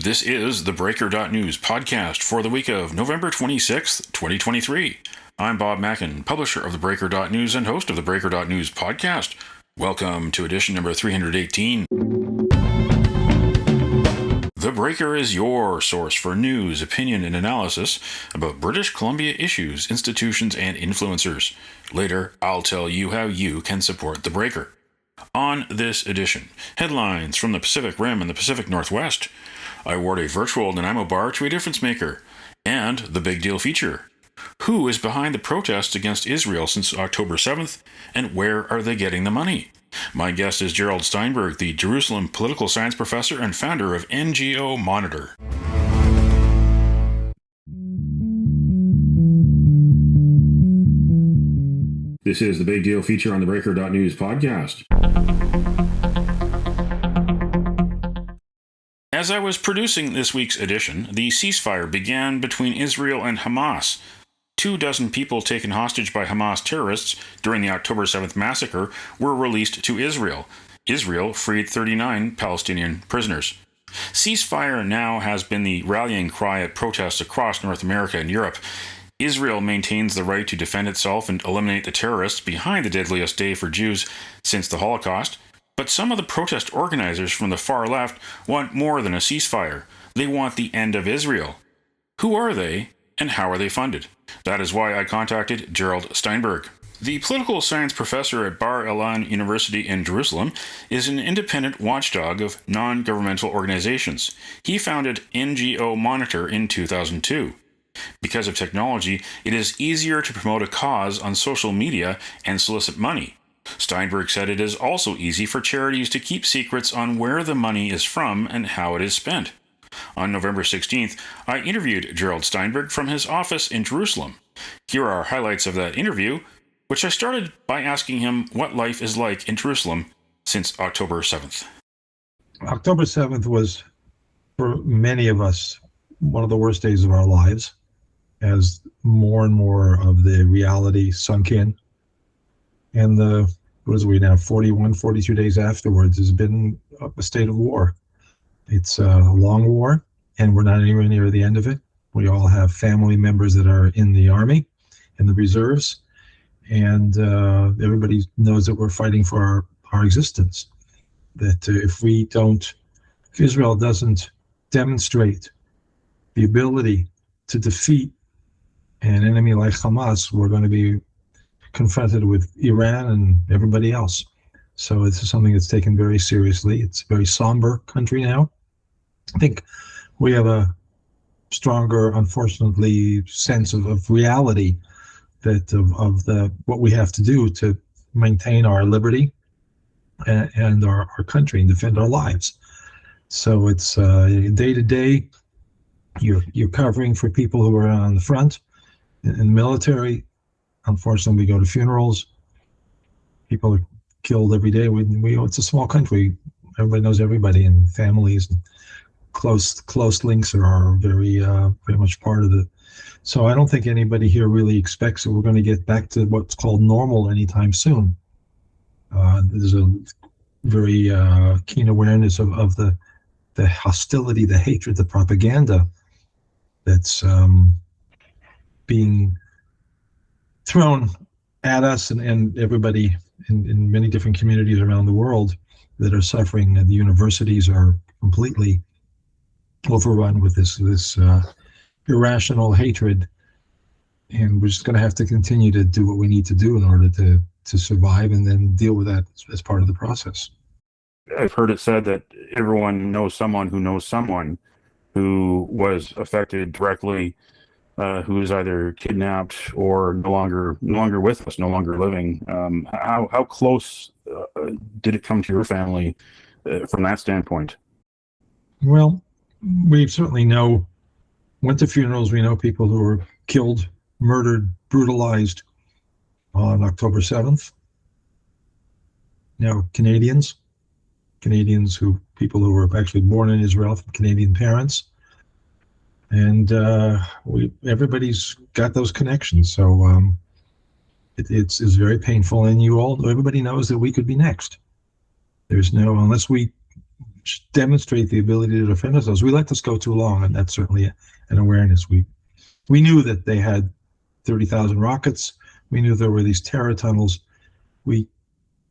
This is theBreaker.news podcast for the week of November 26th, 2023. I'm Bob Mackin, publisher of theBreaker.news and host of theBreaker.news podcast. Welcome to edition number 318. The Breaker is your source for news, opinion, and analysis about British Columbia issues, institutions, and influencers. Later, I'll tell you how you can support The Breaker. On this edition, headlines from the Pacific Rim and the Pacific Northwest. I award a virtual Nanaimo bar to a difference maker. And the big deal feature. Who is behind the protests against Israel since October 7th, and where are they getting the money? My guest is Gerald Steinberg, the Jerusalem political science professor and founder of NGO Monitor. This is the big deal feature on the Breaker.news podcast. As I was producing this week's edition, the ceasefire began between Israel and Hamas. 24 people taken hostage by Hamas terrorists during the October 7th massacre were released to Israel. Israel freed 39 Palestinian prisoners. Ceasefire now has been the rallying cry at protests across North America and Europe. Israel maintains the right to defend itself and eliminate the terrorists behind the deadliest day for Jews since the Holocaust. But some of the protest organizers from the far left want more than a ceasefire. They want the end of Israel. Who are they, and how are they funded? That is why I contacted Gerald Steinberg. The political science professor at Bar Ilan University in Jerusalem is an independent watchdog of non-governmental organizations. He founded NGO Monitor in 2002. Because of technology, it is easier to promote a cause on social media and solicit money. Steinberg said it is also easy for charities to keep secrets on where the money is from and how it is spent. On November 16th, I interviewed Gerald Steinberg from his office in Jerusalem. Here are highlights of that interview, which I started by asking him what life is like in Jerusalem since October 7th. October 7th was, for many of us, one of the worst days of our lives, as more and more of the reality sunk in. And what are we now, 41, 42 days afterwards, has been a state of war. It's a long war, and we're not anywhere near the end of it. We all have family members that are in the army, in the reserves, and everybody knows that we're fighting for our existence. That if Israel doesn't demonstrate the ability to defeat an enemy like Hamas, we're going to be confronted with Iran and everybody else. So this is something that's taken very seriously. It's a very somber country now. I think we have a stronger, unfortunately, sense of reality that of what we have to do to maintain our liberty and our country and defend our lives. So it's day to day. You're covering for people who are on the front in the military. Unfortunately, we go to funerals. People are killed every day. It's a small country. Everybody knows everybody, and families and close links are very much part of it. So I don't think anybody here really expects that we're going to get back to what's called normal anytime soon. There's a very keen awareness of the hostility, the hatred, the propaganda that's being thrown at us and everybody in many different communities around the world that are suffering. The universities are completely overrun with this irrational hatred, and we're just going to have to continue to do what we need to do in order to survive and then deal with that as part of the process. I've heard it said that everyone knows someone who was affected directly, who is either kidnapped or no longer with us, no longer living. How close did it come to your family from that standpoint? Well, we certainly went to funerals. We know people who were killed, murdered, brutalized on October 7th. Now, Canadians people who were actually born in Israel from Canadian parents. And everybody's got those connections. So it's very painful. And everybody knows that we could be next. Unless we demonstrate the ability to defend ourselves. We let this go too long, and that's certainly an awareness. We knew that they had 30,000 rockets. We knew there were these terror tunnels. We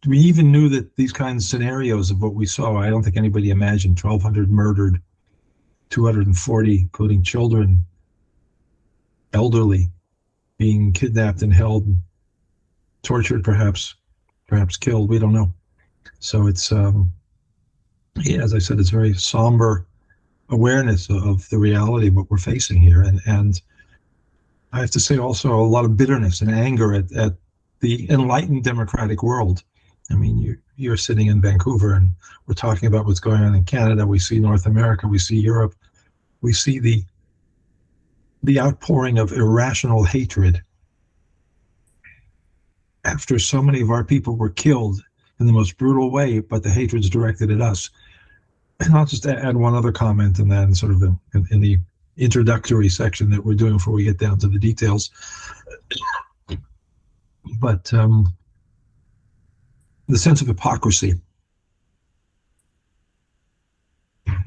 even knew that these kinds of scenarios of what we saw, I don't think anybody imagined 1,200 murdered, 240, including children, elderly, being kidnapped and held, tortured, perhaps killed. We don't know. So it's, as I said, it's very somber awareness of the reality of what we're facing here. And I have to say also a lot of bitterness and anger at the enlightened democratic world. I mean, you're sitting in Vancouver and we're talking about what's going on in Canada. We see North America, we see Europe, we see the outpouring of irrational hatred after so many of our people were killed in the most brutal way, but the hatred's directed at us. And I'll just add one other comment, and then sort of in the introductory section that we're doing before we get down to the details. But the sense of hypocrisy.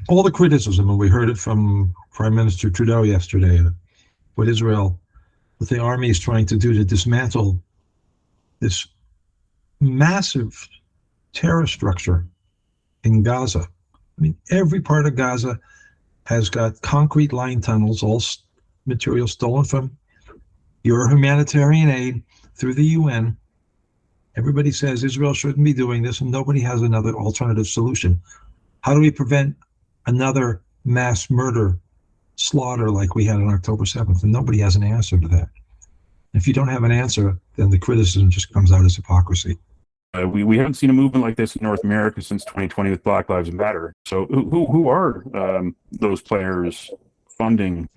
All the criticism, and we heard it from Prime Minister Trudeau yesterday, what the army is trying to do to dismantle this massive terror structure in Gaza. I mean, every part of Gaza has got concrete line tunnels, all material stolen from your humanitarian aid through the UN. Everybody says Israel shouldn't be doing this, and nobody has another alternative solution. How do we prevent another mass murder, slaughter like we had on October 7th? And nobody has an answer to that. If you don't have an answer, then the criticism just comes out as hypocrisy. We haven't seen a movement like this in North America since 2020 with Black Lives Matter. So who are those players funding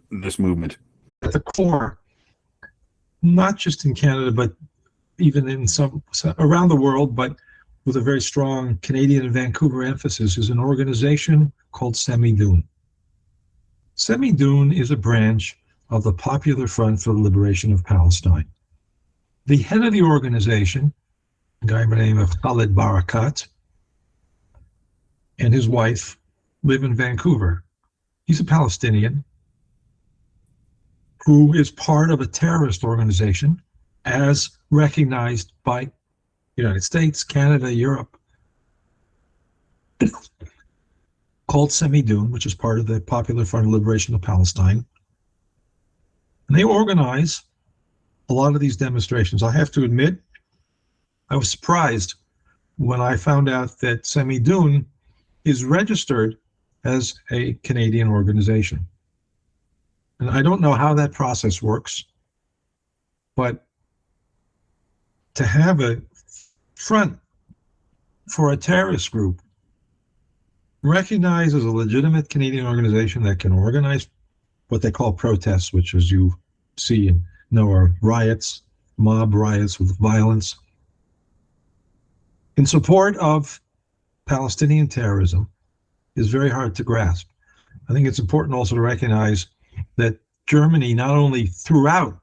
this movement? At the core, not just in Canada, but even in some around the world, but with a very strong Canadian and Vancouver emphasis, is an organization called Semi-Dune. Semi-Dune is a branch of the Popular Front for the Liberation of Palestine. The head of the organization, a guy by the name of Khalid Barakat, and his wife live in Vancouver. He's a Palestinian who is part of a terrorist organization as recognized by the United States, Canada, Europe, called Semi-Dune, which is part of the Popular Front of Liberation of Palestine. And they organize a lot of these demonstrations. I have to admit, I was surprised when I found out that Semi-Dune is registered as a Canadian organization. And I don't know how that process works, but to have a front for a terrorist group recognized as a legitimate Canadian organization that can organize what they call protests, which, as you see and know, are riots, mob riots with violence, in support of Palestinian terrorism, is very hard to grasp. I think it's important also to recognize that Germany not only threw out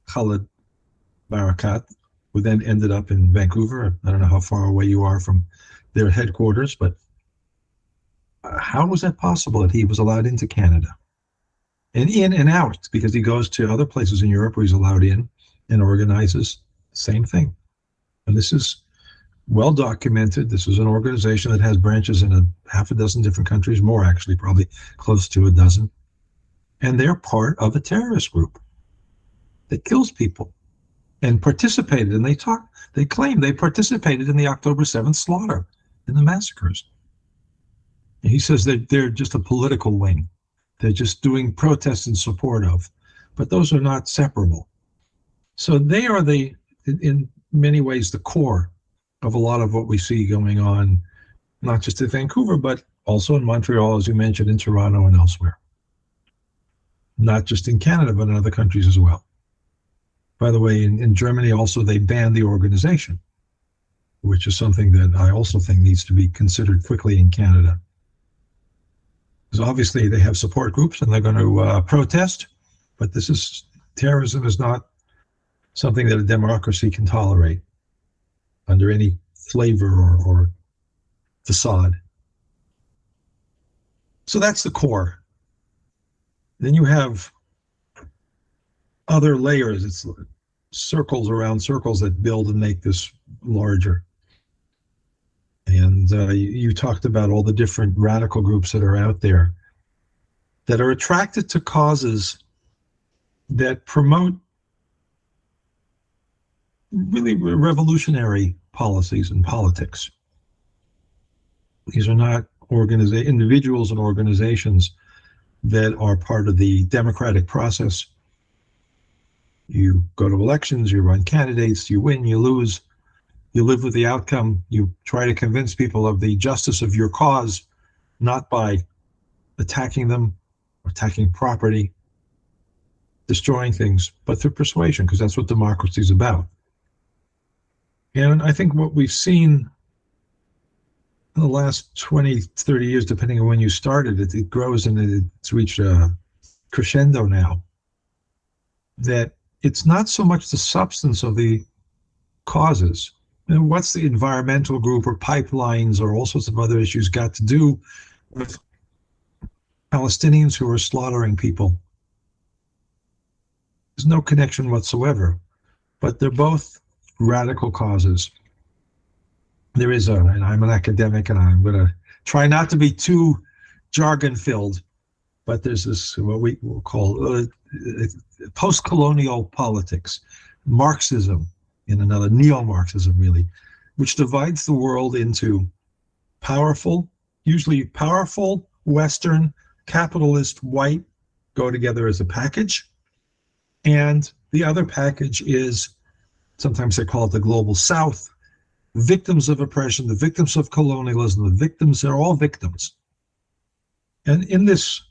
Khalid Barakat, who then ended up in Vancouver. I don't know how far away you are from their headquarters, but how was that possible that he was allowed into Canada? And in and out, because he goes to other places in Europe where he's allowed in and organizes the same thing. And this is well documented. This is an organization that has branches in half a dozen different countries, more actually, probably close to a dozen. And they're part of a terrorist group that kills people and participated. And they claim they participated in the October 7th slaughter, in the massacres. And he says that they're just a political wing. They're just doing protests in support of, but those are not separable. So they are in many ways, the core of a lot of what we see going on, not just in Vancouver, but also in Montreal, as you mentioned, in Toronto and elsewhere. Not just in Canada, but in other countries as well. By the way, in Germany also, they banned the organization, which is something that I also think needs to be considered quickly in Canada. Because obviously they have support groups and they're going to protest, but terrorism is not something that a democracy can tolerate under any flavor or facade. So that's the core. Then you have other layers. It's circles around circles that build and make this larger. And you talked about all the different radical groups that are out there that are attracted to causes that promote really revolutionary policies and politics. These are not individuals and organizations that are part of the democratic process. You go to elections, you run candidates, you win, you lose, you live with the outcome, you try to convince people of the justice of your cause, not by attacking them, attacking property, destroying things, but through persuasion, because that's what democracy is about. And I think what we've seen in the last 20, 30 years, depending on when you started, it grows and it's reached a crescendo now, that it's not so much the substance of the causes. And what's the environmental group or pipelines or all sorts of other issues got to do with Palestinians who are slaughtering people? There's no connection whatsoever, but they're both radical causes. There is and I'm an academic and I'm going to try not to be too jargon filled, but there's this, what we will call post-colonial politics, Marxism in another, neo-Marxism really, which divides the world into powerful, usually powerful, Western, capitalist, white, go together as a package. And the other package is, sometimes they call it the global South, victims of oppression, the victims of colonialism, the victims, they're all victims. And in this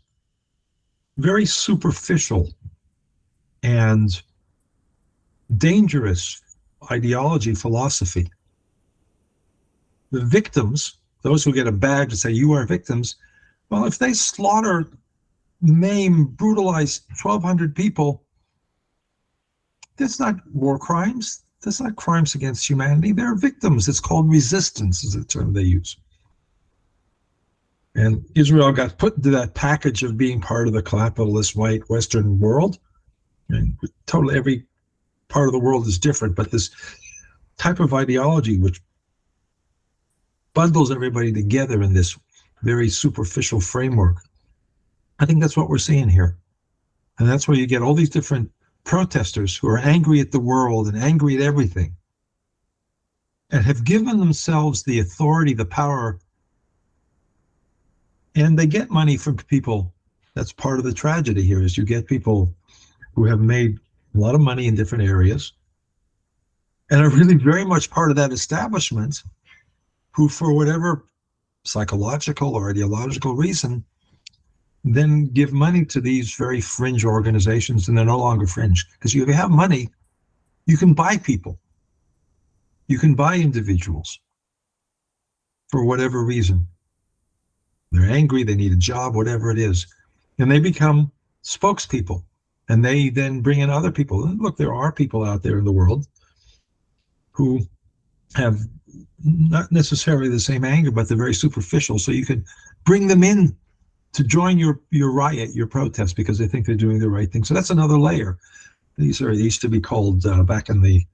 very superficial and dangerous ideology, philosophy, the victims, those who get a badge to say you are victims, well, if they slaughter, maim, brutalize 1,200 people, that's not war crimes. That's not crimes against humanity. They're victims. It's called resistance, is the term they use. And Israel got put into that package of being part of the capitalist white Western world. And totally every part of the world is different, but this type of ideology which bundles everybody together in this very superficial framework, I think that's what we're seeing here. And that's where you get all these different protesters who are angry at the world and angry at everything and have given themselves the authority, the power, and they get money from people. That's part of the tragedy here, is you get people who have made a lot of money in different areas and are really very much part of that establishment, who for whatever psychological or ideological reason then give money to these very fringe organizations, and they're no longer fringe. Because if you have money, you can buy people. You can buy individuals for whatever reason. They're angry, they need a job, whatever it is. And they become spokespeople. And they then bring in other people. And look, there are people out there in the world who have not necessarily the same anger, but they're very superficial. So you can bring them in to join your riot, your protest, because they think they're doing the right thing. So that's another layer. They used to be called, back in the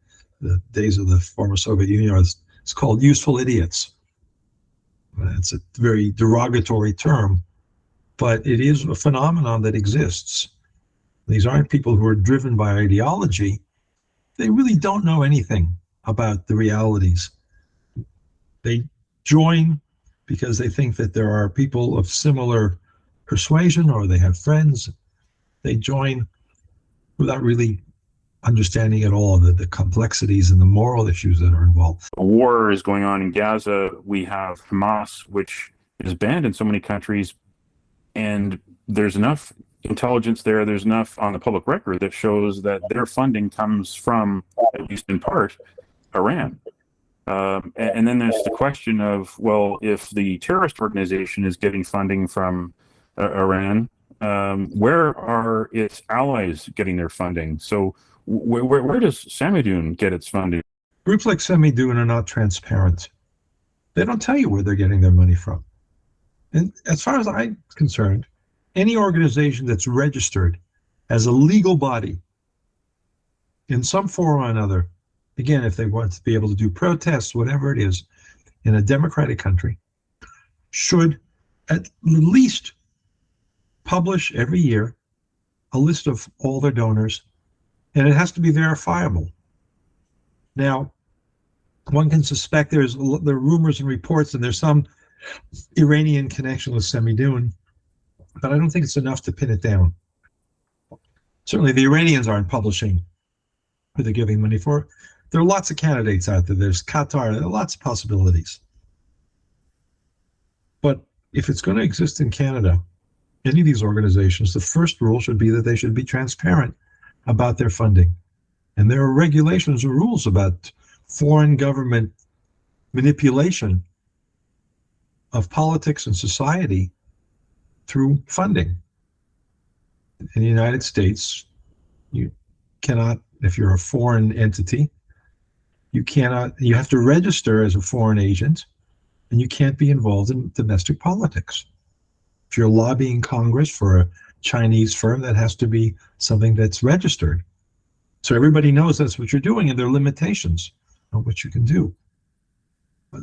days of the former Soviet Union, it's called useful idiots. It's a very derogatory term, but it is a phenomenon that exists. These aren't people who are driven by ideology. They really don't know anything about the realities. They join because they think that there are people of similar persuasion, or they have friends. They join without really understanding at all the complexities and the moral issues that are involved. A war is going on in Gaza. We have Hamas, which is banned in so many countries, and there's enough intelligence there, there's enough on the public record that shows that their funding comes from, at least in part, Iran. And then there's the question of, well, if the terrorist organization is getting funding from Iran, where are its allies getting their funding? So where does Samidoun get its funding? Groups like Samidoun are not transparent. They don't tell you where they're getting their money from. And as far as I'm concerned, any organization that's registered as a legal body in some form or another, again, if they want to be able to do protests, whatever it is, in a democratic country, should at least publish every year a list of all their donors, and it has to be verifiable. Now, one can suspect there are rumors and reports, and there's some Iranian connection with Semidoun, but I don't think it's enough to pin it down. Certainly, the Iranians aren't publishing who they're giving money for. There are lots of candidates out there. There's Qatar. There are lots of possibilities. But if it's going to exist in Canada, any of these organizations, the first rule should be that they should be transparent about their funding. And there are regulations or rules about foreign government manipulation of politics and society through funding. In the United States, you cannot, if you're a foreign entity, you have to register as a foreign agent, and you can't be involved in domestic politics. If you're lobbying Congress for a Chinese firm, that has to be something that's registered. So everybody knows that's what you're doing, and there are limitations on what you can do. But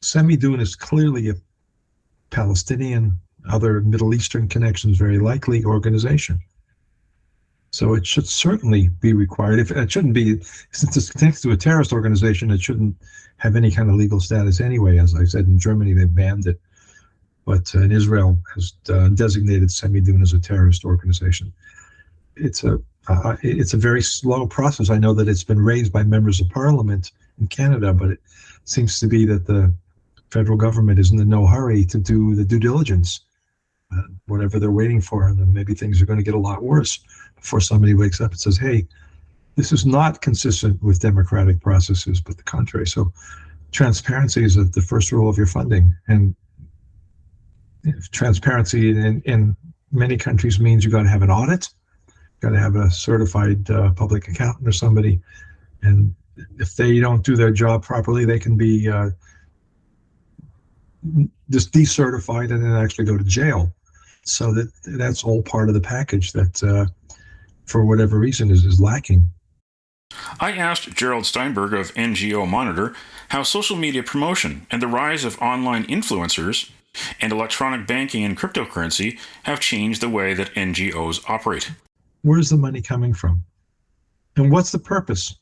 Semidoun is clearly a Palestinian, other Middle Eastern connections, very likely organization. So it should certainly be required. If it shouldn't be, since it's connected to a terrorist organization, it shouldn't have any kind of legal status anyway. As I said, in Germany they banned it, but in Israel has designated Semidoun as a terrorist organization. It's a very slow process. I know that it's been raised by members of parliament in Canada, but it seems to be that the federal government is in no hurry to do the due diligence, whatever they're waiting for, and then maybe things are going to get a lot worse before somebody wakes up and says, hey, this is not consistent with democratic processes, but the contrary. So transparency is the first rule of your funding. And transparency in many countries means you got to have an audit, got to have a certified public accountant or somebody. And if they don't do their job properly, they can be just decertified and then actually go to jail. So that's all part of the package that, for whatever reason, is lacking. I asked Gerald Steinberg of NGO Monitor how social media promotion and the rise of online influencers and electronic banking and cryptocurrency have changed the way that NGOs operate. Where's the money coming from? And what's the purpose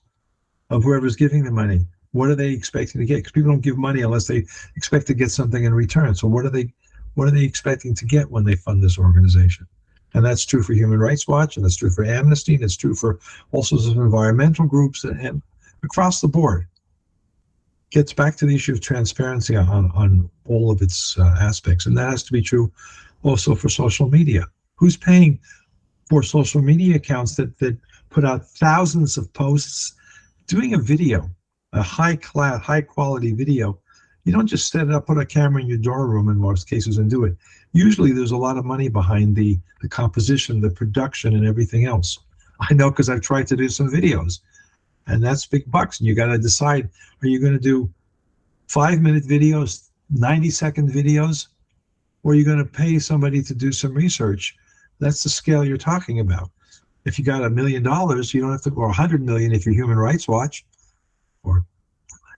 of whoever's giving the money? What are they expecting to get? Because people don't give money unless they expect to get something in return. So what are they expecting to get when they fund this organization? And that's true for Human Rights Watch, and that's true for Amnesty, and it's true for all sorts of environmental groups and across the board. Gets back to the issue of transparency on all of its aspects. And that has to be true also for social media. Who's paying for social media accounts that put out thousands of posts? Doing a video, a high quality video, you don't just set it up, put a camera in your dorm room in most cases and do it. Usually there's a lot of money behind the composition, the production, and everything else. I know because I've tried to do some videos, and that's big bucks. And you got to decide, are you going to do 5-minute videos, 90-second videos, or are you going to pay somebody to do some research? That's the scale you're talking about. If you got $1 million, you don't have to, or 100 million if you're Human Rights Watch, or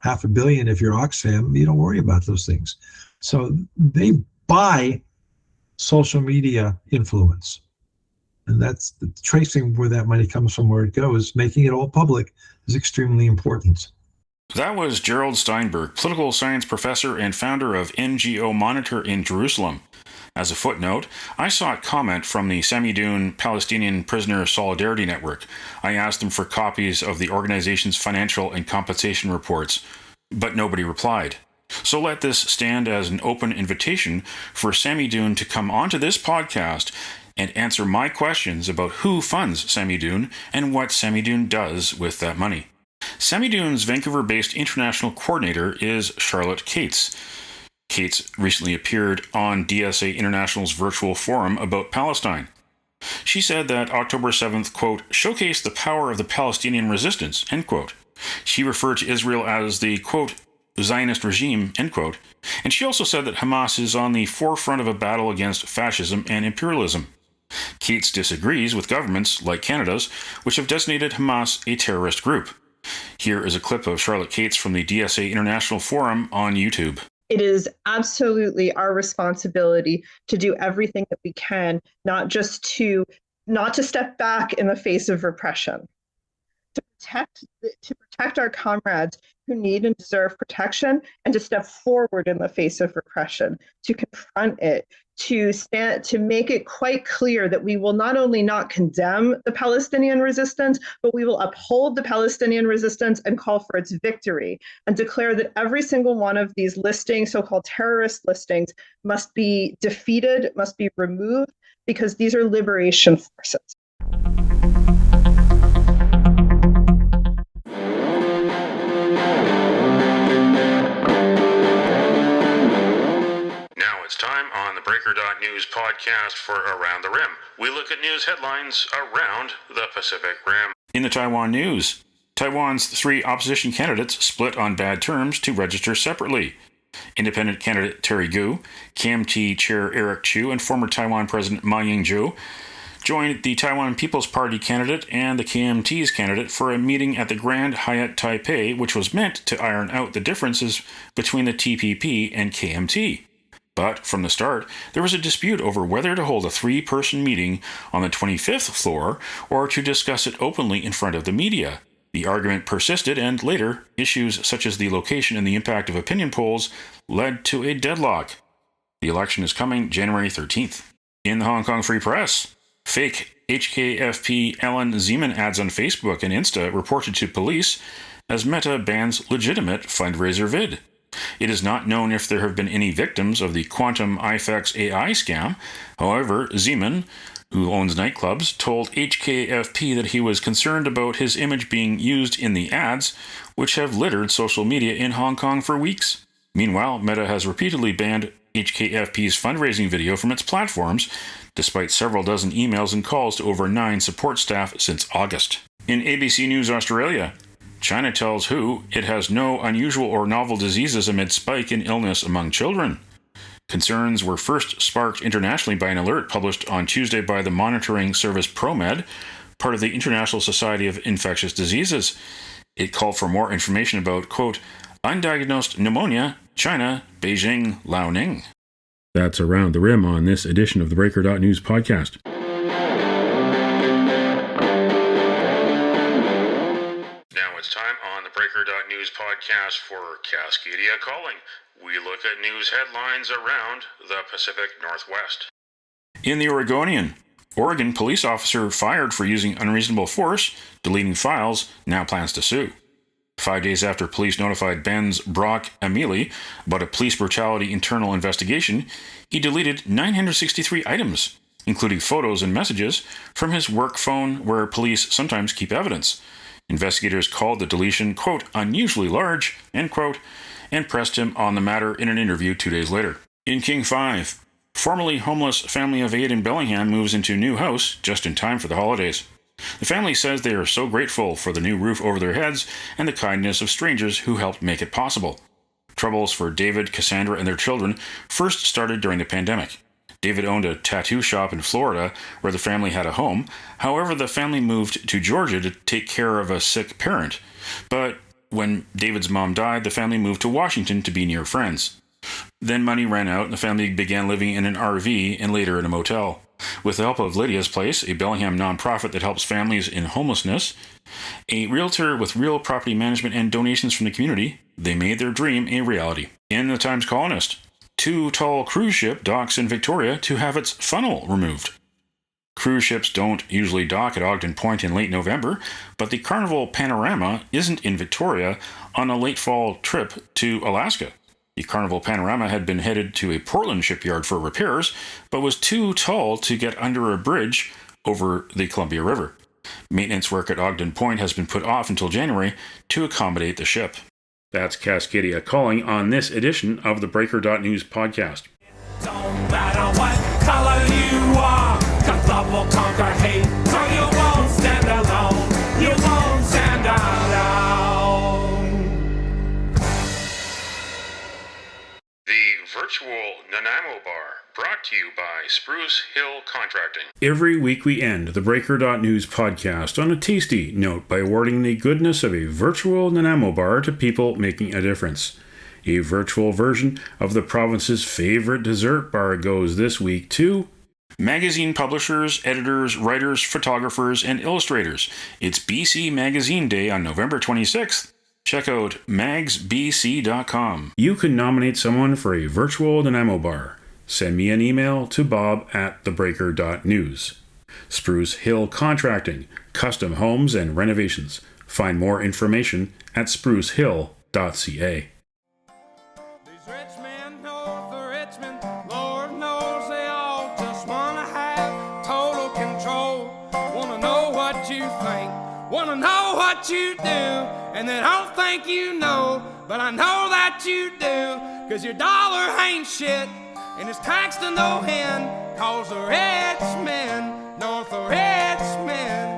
$500 million if you're Oxfam, you don't worry about those things. So they buy social media influence. And that's tracing where that money comes from, where it goes, making it all public is extremely important. That was Gerald Steinberg, political science professor and founder of NGO Monitor in Jerusalem. As a footnote, I sought comment from the Semidoun Palestinian Prisoner Solidarity Network. I asked them for copies of the organization's financial and compensation reports, but nobody replied. So let this stand as an open invitation for Semidoun to come onto this podcast and answer my questions about who funds Semidoun and what Semidoun does with that money. Semidoun's Vancouver-based international coordinator is Charlotte Cates. Cates recently appeared on DSA International's virtual forum about Palestine. She said that October 7th, quote, showcased the power of the Palestinian resistance, end quote. She referred to Israel as the, quote, Zionist regime, end quote. And she also said that Hamas is on the forefront of a battle against fascism and imperialism. Cates disagrees with governments, like Canada's, which have designated Hamas a terrorist group. Here is a clip of Charlotte Cates from the DSA International Forum on YouTube. It is absolutely our responsibility to do everything that we can, not to step back in the face of repression, to protect our comrades who need and deserve protection, and to step forward in the face of repression, to confront it, to make it quite clear that we will not only not condemn the Palestinian resistance, but we will uphold the Palestinian resistance and call for its victory, and declare that every single one of these listings, so-called terrorist listings, must be defeated, must be removed, because these are liberation forces. It's time on the theBreaker.news podcast for Around the Rim. We look at news headlines around the Pacific Rim. In the Taiwan news, Taiwan's 3 opposition candidates split on bad terms to register separately. Independent candidate Terry Gu, KMT chair Eric Chu, and former Taiwan President Ma Ying-jeou joined the Taiwan People's Party candidate and the KMT's candidate for a meeting at the Grand Hyatt Taipei, which was meant to iron out the differences between the TPP and KMT. But from the start, there was a dispute over whether to hold a 3-person meeting on the 25th floor or to discuss it openly in front of the media. The argument persisted, and later, issues such as the location and the impact of opinion polls led to a deadlock. The election is coming January 13th. In the Hong Kong Free Press, fake HKFP Ellen Zeman ads on Facebook and Insta reported to police as Meta bans legitimate fundraiser vid. It is not known if there have been any victims of the Quantum IFX AI scam. However, Zeman, who owns nightclubs, told HKFP that he was concerned about his image being used in the ads, which have littered social media in Hong Kong for weeks. Meanwhile, Meta has repeatedly banned HKFP's fundraising video from its platforms, despite several dozen emails and calls to over 9 support staff since August. In ABC News Australia, China tells WHO it has no unusual or novel diseases amid spike in illness among children. Concerns were first sparked internationally by an alert published on Tuesday by the monitoring service ProMed, part of the International Society of Infectious Diseases. It called for more information about, quote, undiagnosed pneumonia, China, Beijing, Liaoning. That's Around the Rim on this edition of the theBreaker.news podcast. It's time on the theBreaker.news podcast for Cascadia Calling. We look at news headlines around the Pacific Northwest. In the Oregonian, Oregon police officer fired for using unreasonable force, deleting files, now plans to sue. 5 days after police notified Benz Brock Amelie about a police brutality internal investigation, he deleted 963 items, including photos and messages, from his work phone where police sometimes keep evidence. Investigators called the deletion, quote, unusually large, end quote, and pressed him on the matter in an interview 2 days later. In King 5, formerly homeless family of 8 in Bellingham moves into new house just in time for the holidays. The family says they are so grateful for the new roof over their heads and the kindness of strangers who helped make it possible. Troubles for David, Cassandra, and their children first started during the pandemic. David owned a tattoo shop in Florida where the family had a home. However, the family moved to Georgia to take care of a sick parent. But when David's mom died, the family moved to Washington to be near friends. Then money ran out and the family began living in an RV and later in a motel. With the help of Lydia's Place, a Bellingham nonprofit that helps families in homelessness, a realtor with real property management and donations from the community, they made their dream a reality. In the Times Colonist, 2 tall cruise ship docks in Victoria to have its funnel removed. Cruise ships don't usually dock at Ogden Point in late November, but the Carnival Panorama isn't in Victoria on a late fall trip to Alaska. The Carnival Panorama had been headed to a Portland shipyard for repairs, but was too tall to get under a bridge over the Columbia River. Maintenance work at Ogden Point has been put off until January to accommodate the ship. That's Cascadia Calling on this edition of the theBreaker.news podcast. Don't matter what color you are, 'cause love will conquer hate, so you won't stand alone, you won't stand alone. to you by Spruce Hill Contracting. Every week we end the Breaker.news podcast on a tasty note by awarding the goodness of a virtual Nanaimo bar to people making a difference. A virtual version of the province's favorite dessert bar goes this week to magazine publishers, editors, writers, photographers, and illustrators. It's BC Magazine Day on November 26th. Check out magsbc.com. You can nominate someone for a virtual Nanaimo bar. Send me an email to bob@theBreaker.news. Spruce Hill Contracting, custom homes and renovations. Find more information at sprucehill.ca. These rich men north of Richmond, Lord knows they all just wanna have total control. Wanna know what you think, wanna know what you do, and they don't think you know, but I know that you do, 'cause your dollar ain't shit, and it's taxed to no end, 'cause the rich men north of Richmond.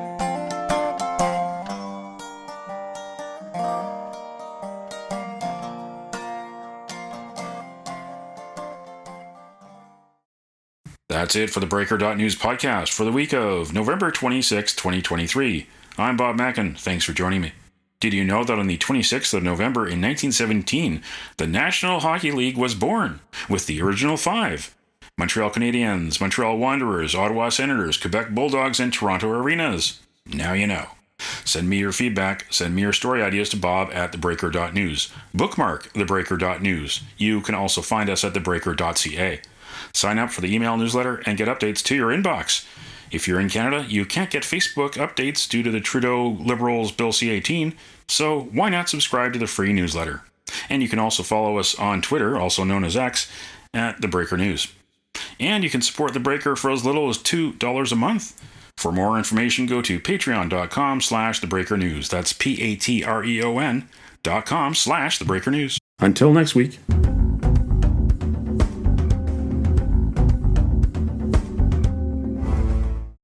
That's it for the Breaker.news podcast for the week of November 26, 2023. I'm Bob Mackin. Thanks for joining me. Did you know that on the 26th of November in 1917, the National Hockey League was born, with the original five: Montreal Canadiens, Montreal Wanderers, Ottawa Senators, Quebec Bulldogs, and Toronto Arenas? Now you know. Send me your feedback, send me your story ideas to bob@theBreaker.news. Bookmark theBreaker.news. You can also find us at theBreaker.ca. Sign up for the email newsletter and get updates to your inbox. If you're in Canada, you can't get Facebook updates due to the Trudeau Liberals Bill C-18, so why not subscribe to the free newsletter? And you can also follow us on Twitter, also known as X, at The Breaker News. And you can support The Breaker for as little as $2 a month. For more information, go to patreon.com/thebreakernews. That's patreon.com/thebreakernews. Until next week.